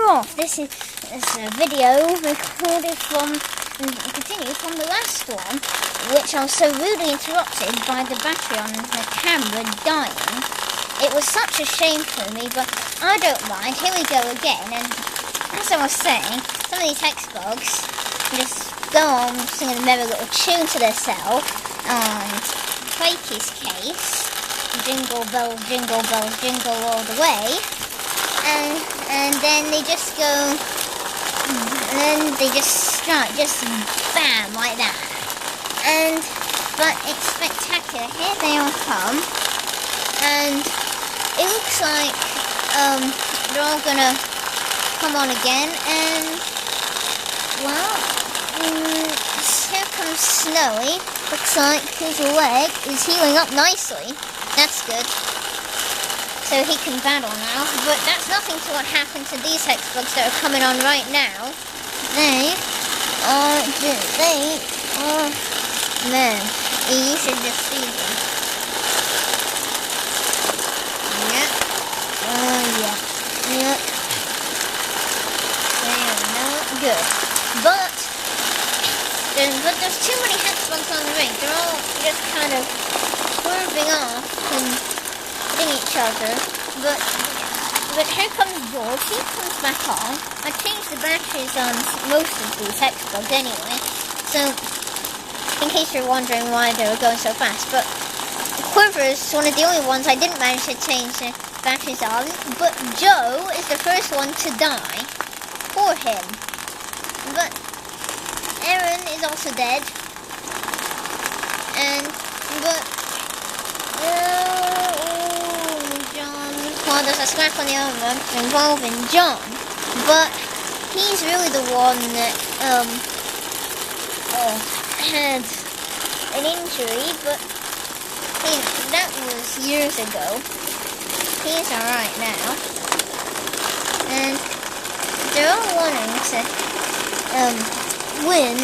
we're off. This is a video recorded continued from the last one, which I was so rudely interrupted by the battery on the camera dying. It was such a shame for me, but I don't mind. Here we go again, and as I was saying, some of these Hexbugs just go on singing a merry little tune to themselves, and Quakey's case, jingle bells, jingle all the way, and then they just go, and then they just strike, just bam, like that. But it's spectacular. Here they all come, and it looks like they're all gonna come on again, and well, here comes Snowy. Looks like his leg is healing up nicely. That's good. So he can battle now, but that's nothing to what happened to these Hexbugs that are coming on right now. They are, man, you should just see them. Yep. Yeah. Yep. They are not good. But there's too many Hexbugs on the ring. They're all just kind of swerving off and hitting each other. But here comes George. He comes back on. I changed the batteries on most of these Hexbugs anyway. So, in case you're wondering why they were going so fast. But Quiver is one of the only ones I didn't manage to change the batteries on. But Joe is the first one to die. Poor him. But Aaron is also dead. Well, there's a scrap on the armor involving John, but he's really the one that had an injury, but that was years ago. He's alright now, and they're all wanting to win.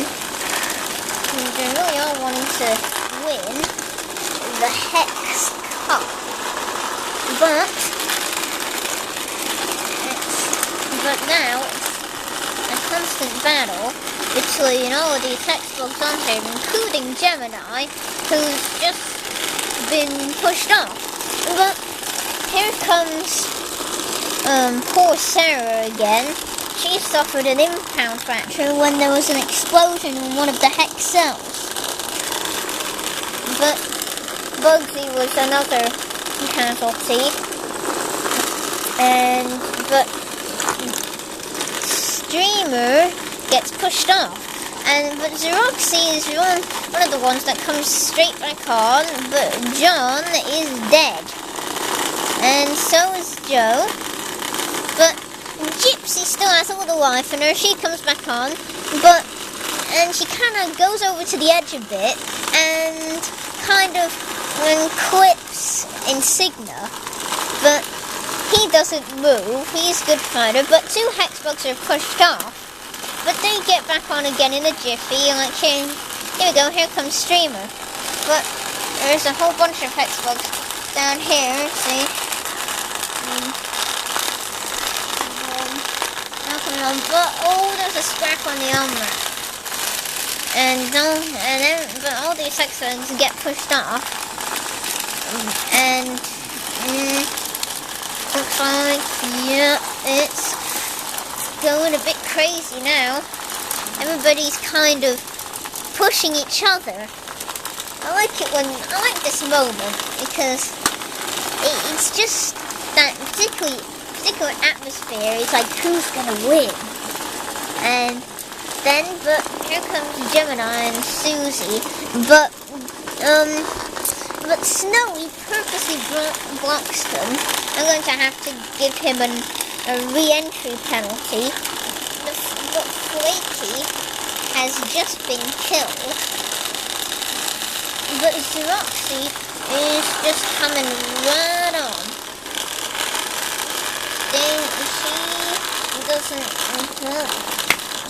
They're really all wanting to win the Hex Cup, but now it's a constant battle between all of these Hexbugs on here, including Gemini, who's just been pushed off. But here comes poor Sarah again. She suffered an impound fracture when there was an explosion in one of the Hex cells. But Bugsy was another casualty, but Streamer gets pushed off, but Xeroxy is one of the ones that comes straight back on, but John is dead, and so is Joe, but Gypsy still has a little life in her. She comes back on, and she kind of goes over to the edge a bit, and kind of clips Insignia, but he doesn't move. He's a good fighter, but two Hexbugs are pushed off, but they get back on again in a jiffy. Like here we go. Here comes Streamer, but there's a whole bunch of Hexbugs down here. See, now coming on, but there's a scrap on the armor, but all these Hexbugs get pushed off. And looks like, yeah, it's going a bit crazy now. Everybody's kind of pushing each other. I like this moment because it's just that particular atmosphere. It's like, who's gonna win? And then, but here comes Gemini and Susie, but Snowy purposely blocks them. I'm going to have to give him a re-entry penalty. But Flaky has just been killed. But Xeroxy is just coming right on.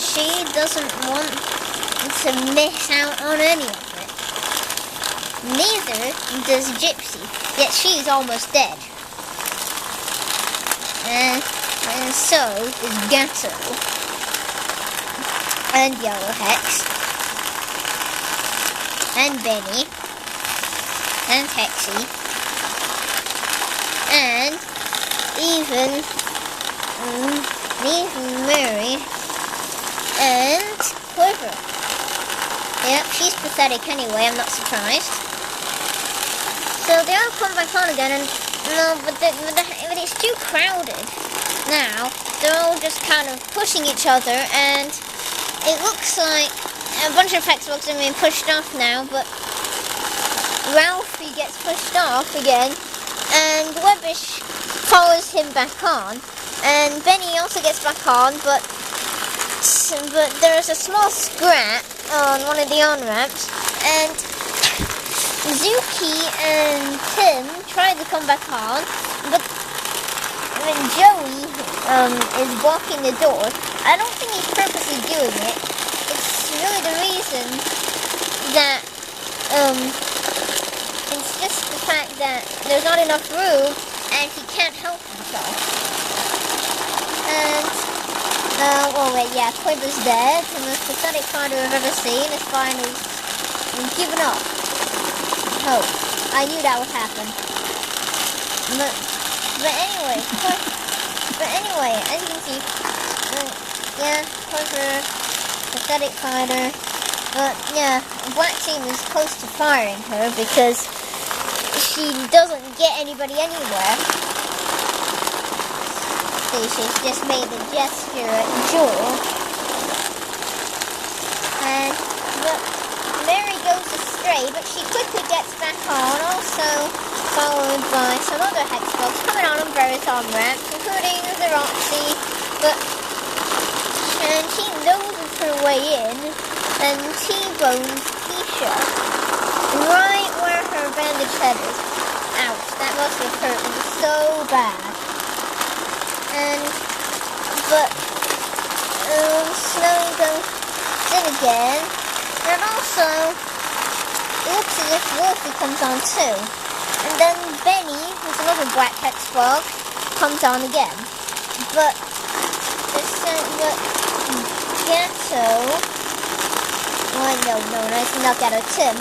She doesn't want to miss out on any of it. Neither does Gypsy, yet she's almost dead. And so is Gatto. And Yellow Hex. And Benny. And Hexy. And even Mary. And Quiver. Yep, she's pathetic anyway, I'm not surprised. So they all come back on again, and no, but it's too crowded now. They're all just kind of pushing each other, and it looks like a bunch of Hexbugs are being pushed off now, but Ralphie gets pushed off again, and Webbish follows him back on, and Benny also gets back on, but there's a small scrap on one of the on-ramps, and Zuki and Tim try to come back on, but when Joey is blocking the door, I don't think he's purposely doing it. It's really the reason that it's just the fact that there's not enough room and he can't help himself. And oh wait, yeah, Quiver's dead. The most pathetic fighter I've ever seen is finally given up. Oh, I knew that would happen. But anyway, as you can see, yeah, Quiver, pathetic fighter. But yeah, Black Team is close to firing her because she doesn't get anybody anywhere. See, she's just made a gesture at Joel. But Mary goes astray, but she quickly gets back on, also followed by some other Hexbugs coming on various on-ramps, including the Roxy, and she noses her way in, and T-bones Keisha, right where her bandaged head is. Ouch, that must have hurt me so bad. But Snowy goes in again, and also it looks as if Wolfie comes on too. And then Benny, who's another black Hexbug, comes on again. But Gatto, it's not Gatto, Tim,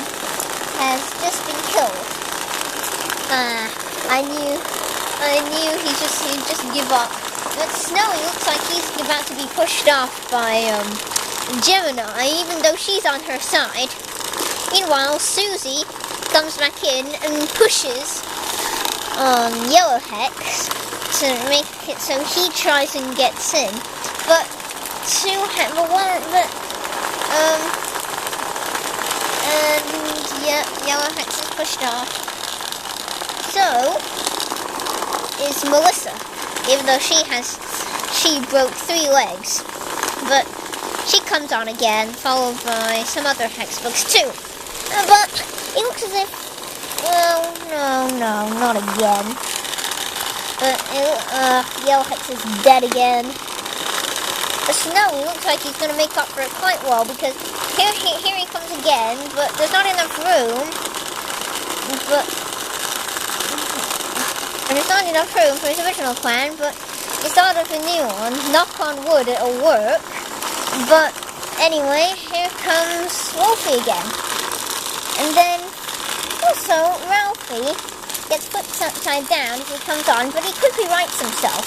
has just been killed. I knew he'd just give up. But Snowy looks like he's about to be pushed off by Gemini, even though she's on her side. Meanwhile, Susie comes back in and pushes Yellow Hex to make it so he tries and gets in. But Yellow Hex is pushed off. So is Melissa, even though she broke 3 legs. But she comes on again, followed by some other Hexbugs too. But it looks as if, well, no, not again. But Yellow Hex is dead again. But Snowy looks like he's going to make up for it quite well, because here he comes again, but there's not enough room. And there's not enough room for his original plan, but he thought of a new one. Knock on wood, it'll work. But anyway, here comes Wolfie again. And then also Ralphie gets flipped upside down as he comes on, but he quickly rights himself.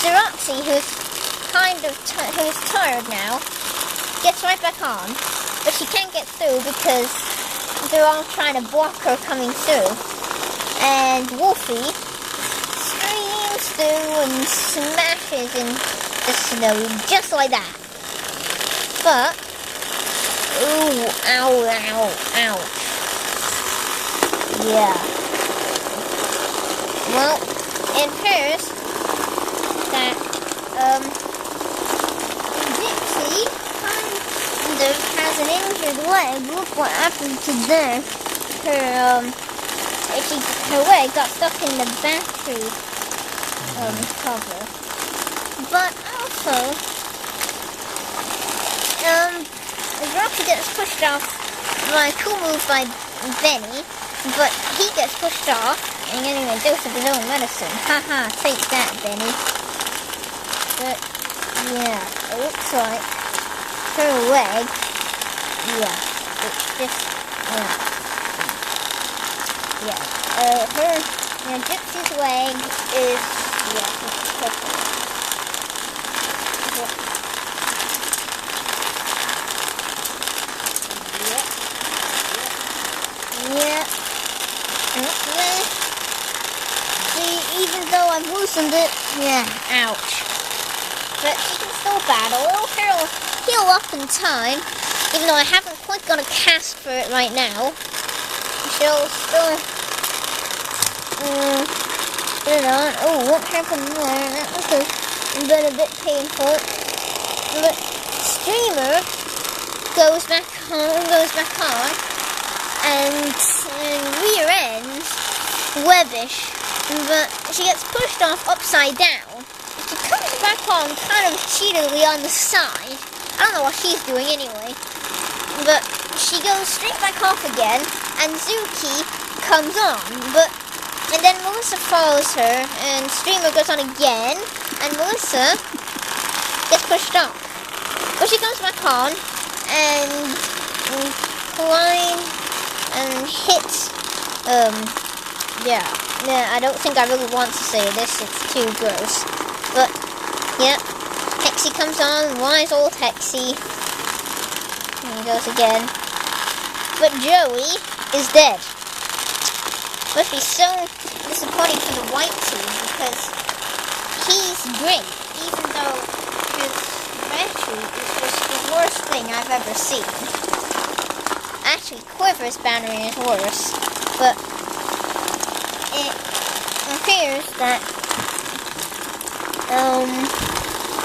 Roxy, who's tired now, gets right back on, but she can't get through because they're all trying to block her coming through. And Wolfie streams through and smashes in the snow just like that. But, ooh, ow. Yeah. Well, it appears that, Dixie kind of has an injured leg. Look what happened to there. Her leg got stuck in the battery, cover. But also, Roxy gets pushed off by a cool move by Benny, but he gets pushed off and getting a dose of his own medicine. Haha, take that, Benny. But yeah, it looks like her leg. Yeah, it's just her Gypsy's leg is it's purple. Yeah. See, even though I've loosened it, ouch. But she can still battle. It'll heal up in time, even though I haven't quite got a cast for it right now. She'll still... put it on. Oh, what happened there? That must have been a bit painful. But Streamer goes back on, and rear ends Webbish, but she gets pushed off upside down. She comes back on kind of cheatily on the side. I don't know what she's doing anyway. But she goes straight back off again, and Zuki comes on. And then Melissa follows her, and Streamer goes on again, and Melissa gets pushed off. But she comes back on, and climbs and hits. I don't think I really want to say this, it's too gross. But, yeah, Hexy comes on, wise old Hexy. And he goes again. But Joey is dead. Must be so disappointing for the white team, because he's great, even though his battery is just the worst thing I've ever seen. Actually, Quiver's battery is worse, but it appears that,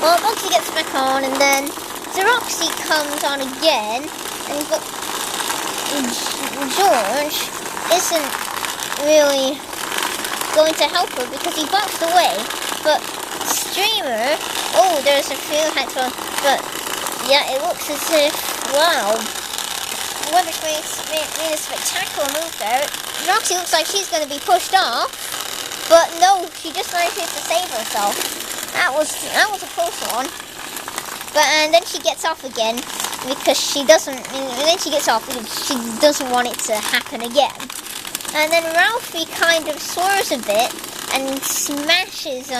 Bugsy gets back on, and then Zeroxy comes on again, and George isn't really going to help her because he boxed away. But Streamer, there's a few Hexbug, but yeah, it looks as if, wow, Webbish made a spectacular move there. Roxy looks like she's going to be pushed off, but no, she just manages to save herself. That was a close one. And then she gets off again because she doesn't. And then she gets off because she doesn't want it to happen again. And then Ralphie kind of swerves a bit and smashes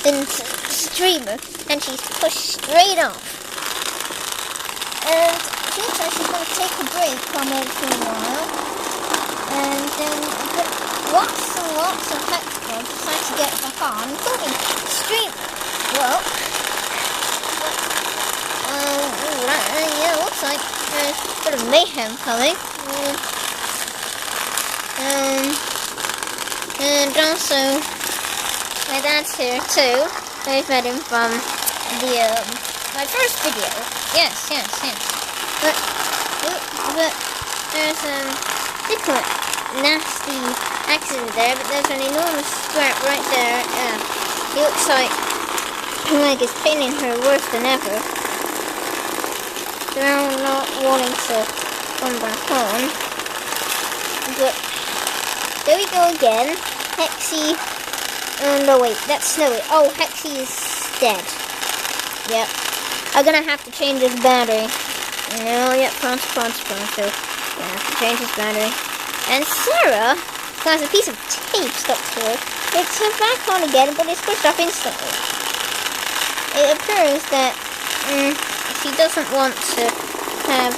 into Streamer, and she's pushed straight off. And she looks like she's going to take a break from it for a while. And then lots and lots of Hexbugs decide to get back on, including Streamer. Well, looks like there's a bit of mayhem coming. And also, my dad's here too. I've met him from my first video. Yes. But there's a particular nasty accident there, but there's an enormous scrap right there. He looks like her leg is paining her worse than ever. They're not wanting to come back on. But there we go again. Hexy. No, wait, that's Snowy. Oh, Hexy is dead. Yep. I'm gonna have to change his battery. No, yep, pronto. Gonna have to change his battery. And Sarah has a piece of tape stuck to her. It's her back on again, but it's pushed off instantly. It appears that she doesn't want to have.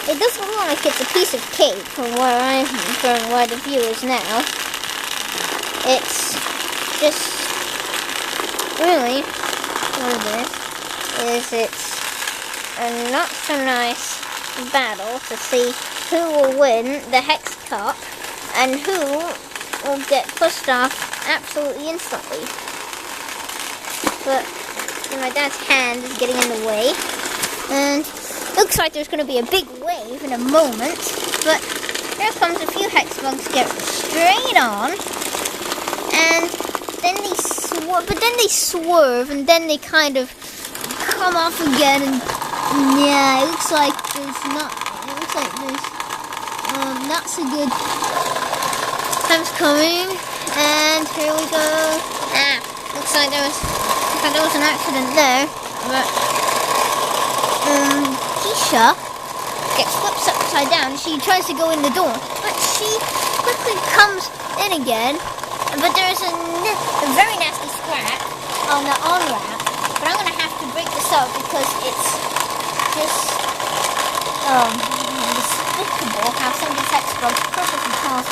It doesn't look like it's a piece of cake from where the view is now. It's just really what it is it's a not so nice battle to see who will win the Hex Cup and who will get pushed off absolutely instantly. But my dad's hand is getting in the way, and looks like there's going to be a big wave in a moment. But here comes a few Hexbugs get straight on, and then they swerve, and then they kind of come off again. And yeah, it looks like there's not so good times coming. And here we go. Looks like there was an accident there, but Keisha gets flipped upside down. She tries to go in the door, but she quickly comes in again. But there's a very nasty scratch on the on-ramp. But I'm gonna have to break this up because it's just despicable how some of these Hexbugs perfectly cause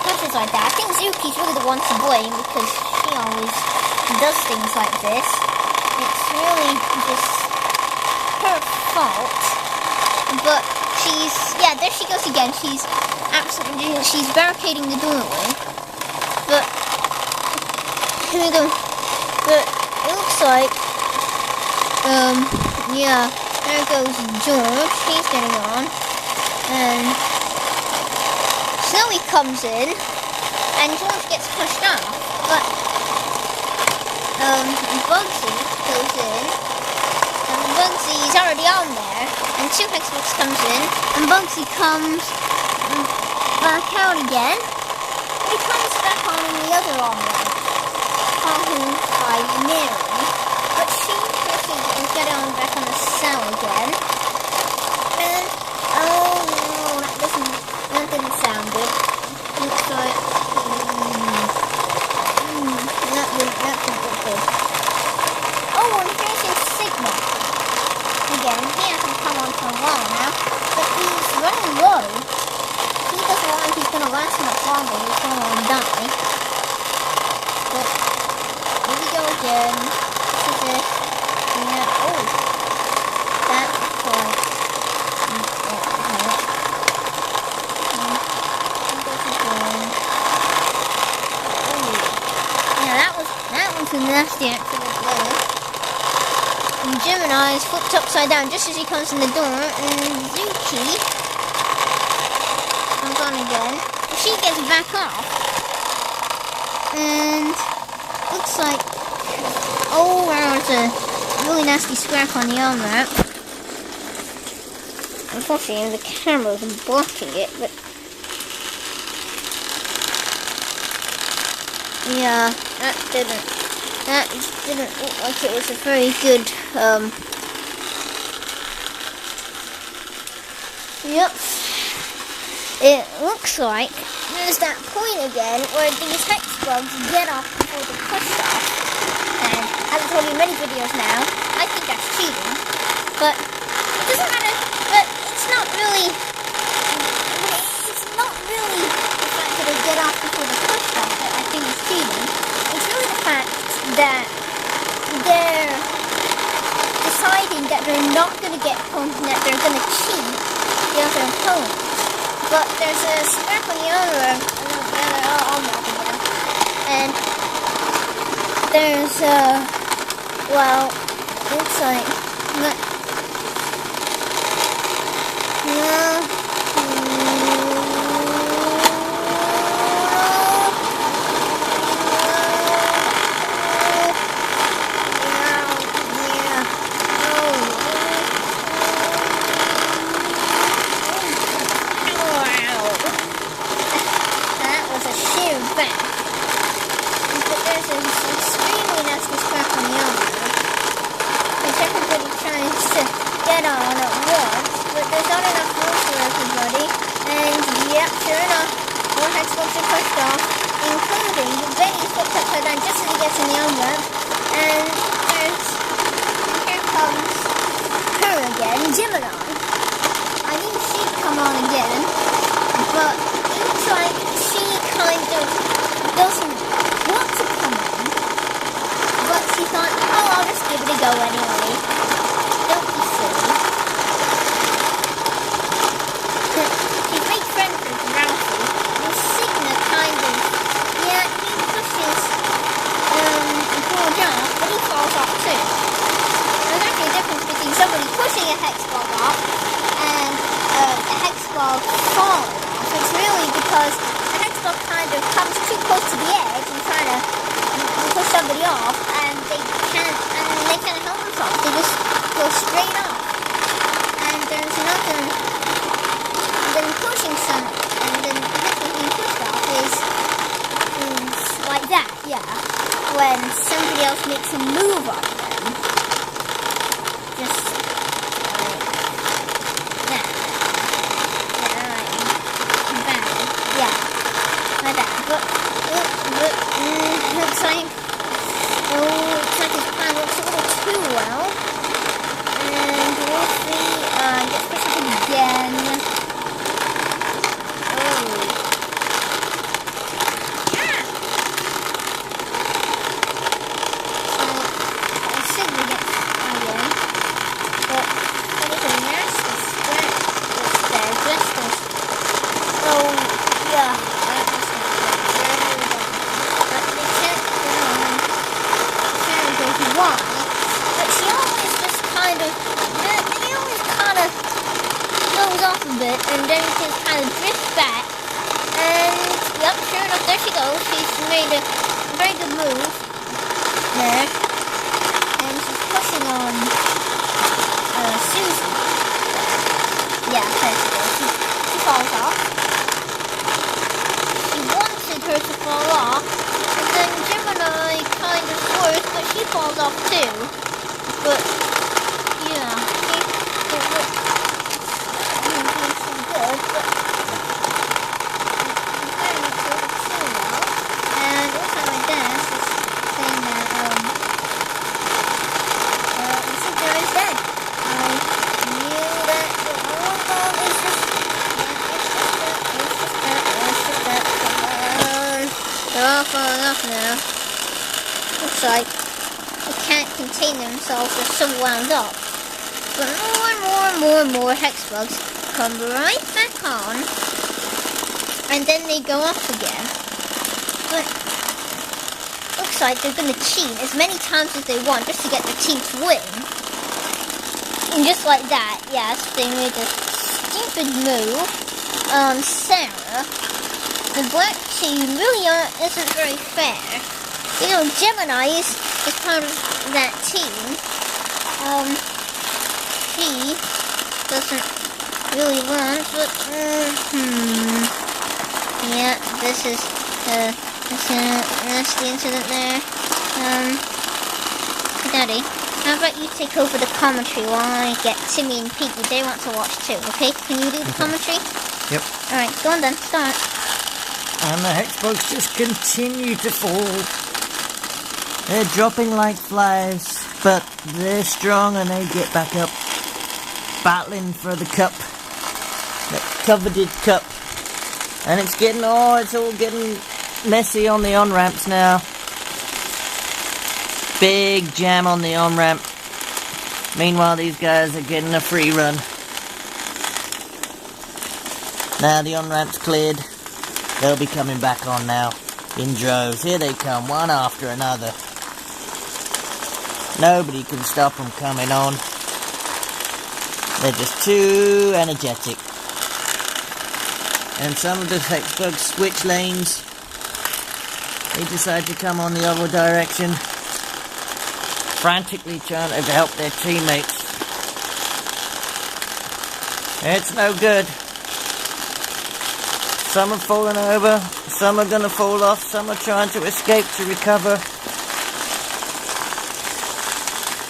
crashes like that. I think Zuki's really the one to blame because she always does things like this. It's really just her fault. But there she goes again. She's barricading the doorway. But here we go. But it looks like there goes George. He's getting on. And Snowy comes in and George gets pushed off. But Bugsy goes in. And Bugsy's already on there. And two Hexbugs comes in. And Bugsy comes back out again. He comes back on the other armor, called by Mary, but she pushes and gets on back on the cell again. And oh no, that didn't sound good. Looks like that didn't look good. Oh, and here's Sigma again. He hasn't come on for a while now, but he's running low. He doesn't look like he's going to last much longer. He's going to die. But here we go again. This is it. Yeah. Oh. That's quite. Yeah, that was a nasty accident there. And Gemini is flipped upside down just as he comes in the door. And Zuki on again. She gets back off. And looks like there's a really nasty scratch on the arm wrap. Unfortunately the camera's blocking it, but yeah, that didn't look like it was a very good yep. It looks like there's that point again where these Hexbugs get off before the push-off. And as I've told you in many videos now, I think that's cheating. But it doesn't matter. But it's not really the fact that they get off before the push-off that I think is cheating. It's really the fact that they're deciding that they're not going to get home and that they're going to cheat the other opponent. But there's a scrap on the other and there's looks like Gemini. I knew she'd come on again, but it looks like she kind of doesn't want to come on. But she thought, oh, I'll just give it a go anyway. Don't be silly. She's made friends with Ralphie, and Sigma kind of, he pushes George off, but he falls off too. There's actually a difference between somebody pushing a Hexbug off and a Hexbug falling off. It's really because a Hexbug kind of comes too close to the edge and trying to push somebody off, and they can't help themselves. They just go straight off. And there's nothing. Then pushing and then Hexbug being pushed off is like that, yeah. when somebody else makes a move on them. Just like that. Yeah, like bad. Yeah, like that. But looks like his plan works a little too well. And Wolfie gets pushed up again. And then you can kind of drift back, and yep, sure enough, there she goes. She's made a very good move there, and she's pushing on Susie. Yeah, there she goes. She falls off. She wanted her to fall off, and then Gemini kind of forced, but she falls off too. But yeah, falling off now. Looks like they can't contain themselves, they're so wound up. But more Hexbugs come right back on, and then they go off again. But looks like they're gonna cheat as many times as they want just to get their team to win. And just like that, yes, they made a stupid move on Sarah. The black team really isn't very fair. You know, Gemini is part of that team. She doesn't really want, but yeah, this is a nasty incident there. Daddy, how about you take over the commentary while I get Timmy and Piggy? They want to watch too, okay? Can you do the commentary? Yep. Alright, go on then, start. And the Hexbugs just continue to fall. They're dropping like flies, but they're strong and they get back up, battling for the cup, that coveted cup. And it's all getting messy on the on-ramps now. Big jam on the on-ramp. Meanwhile, these guys are getting a free run. Now the on-ramp's cleared. They'll be coming back on now in droves. Here they come, one after another. Nobody can stop them coming on. They're just too energetic. And some of the Hexbugs switch lanes. They decide to come on the other direction, frantically trying to help their teammates. It's no good. Some are falling over, some are going to fall off, some are trying to escape to recover.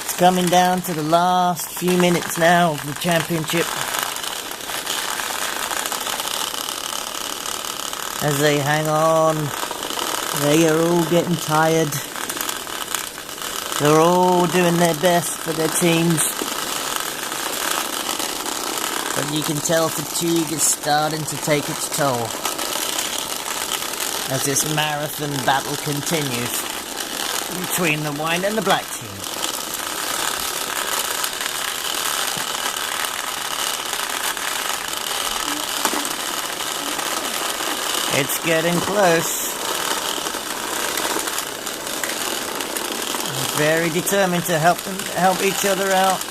It's coming down to the last few minutes now of the championship. As they hang on, they are all getting tired. They're all doing their best for their teams. But you can tell fatigue is starting to take its toll as this marathon battle continues between the white and the black team. It's getting close. I'm very determined to help each other out.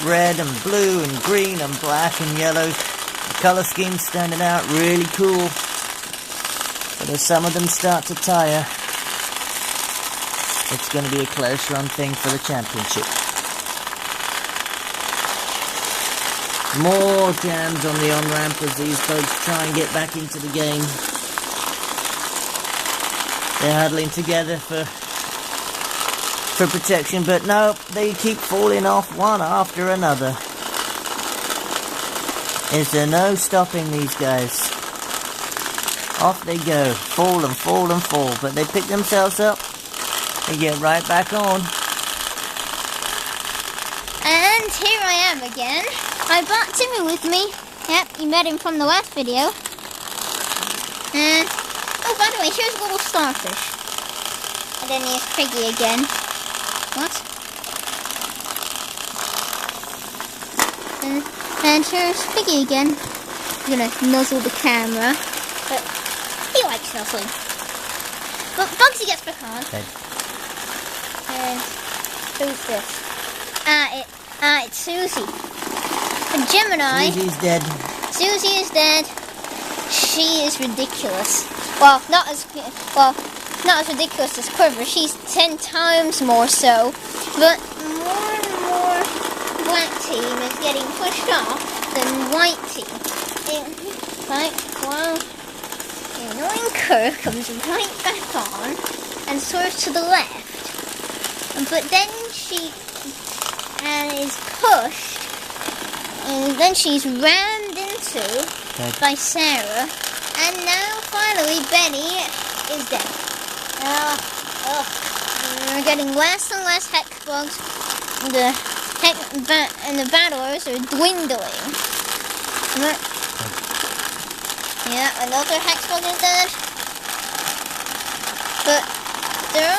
Red and blue and green and black and yellow. The colour scheme standing out really cool. But as some of them start to tire, it's going to be a close run thing for the championship. More jams on the on-ramp as these folks try and get back into the game. They're huddling together for for protection, but no, they keep falling off one after another. Is there no stopping these guys? Off they go, fall and fall and fall, but they pick themselves up, they get right back on. And here I am again. I brought Timmy with me. Yep, you met him from the last video. And, oh, by the way, here's a little starfish. And then here's Piggy again. What? And here's Piggy again. I'm gonna nuzzle the camera. But he likes nuzzling. But Bugsy gets back on. Okay. And who's this? It's Susie. And Gemini. Susie's dead. Susie is dead. She is ridiculous. Well, not as ridiculous as Quiver. She's 10 times more so. But more and more black team is getting pushed off than white team. Well, the annoying curve comes right back on and swerves to the left. But then she is pushed, and then she's rammed into by Sarah, and now finally Benny is dead. We're getting less and less Hexbugs. And the battlers are dwindling. Yeah, another Hexbug is dead. But there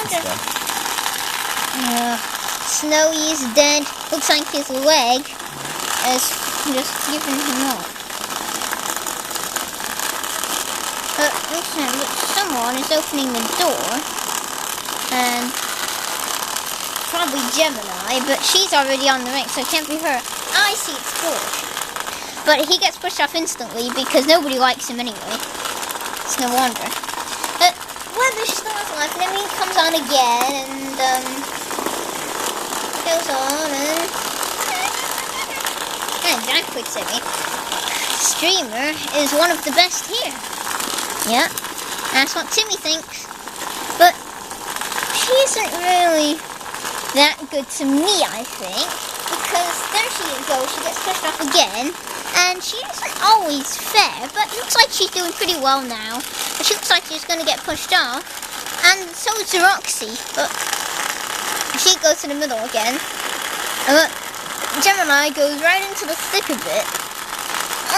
are Snowy is dead. Looks like his leg is just giving him up. Looks like someone is opening the door. And probably Gemini, but she's already on the ring, so it can't be her. I see it's George. But he gets pushed off instantly because nobody likes him anyway. It's no wonder. Weather stars life, and then he comes on again and goes on and that quits at me. Streamer is one of the best here. Yeah, that's what Timmy thinks. But she isn't really that good to me, I think, because there she goes, she gets pushed off again, and she isn't always fair, but it looks like she's doing pretty well now. But she looks like she's going to get pushed off, and so is Roxy, but she goes to the middle again. But Gemini goes right into the thick of it.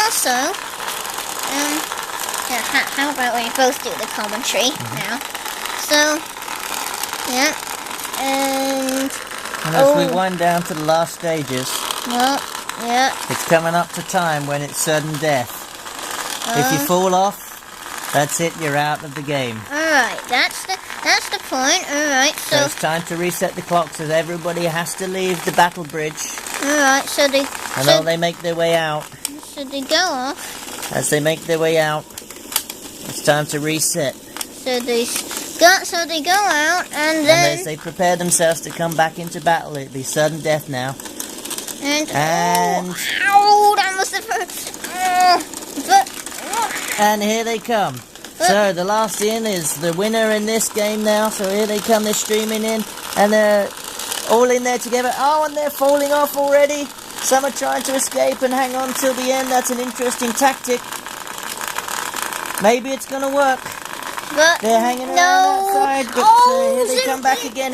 Also, how about we both do the commentary now? So, yeah. And as we wind down to the last stages, well, yeah, it's coming up to time when it's sudden death. If you fall off, that's it, you're out of the game. Alright, that's the point. Alright, so it's time to reset the clocks as everybody has to leave the battle bridge. Alright, so they they make their way out. So they go off. As they make their way out, it's time to reset. So they go out, and then as they prepare themselves to come back into battle, it'll be sudden death now. And that must have hurt. And here they come. So the last in is the winner in this game now. So here they come. They're streaming in, and they're all in there together. Oh, and they're falling off already. Some are trying to escape and hang on till the end. That's an interesting tactic. Maybe it's going to work. But they're hanging around outside, but here they come back again.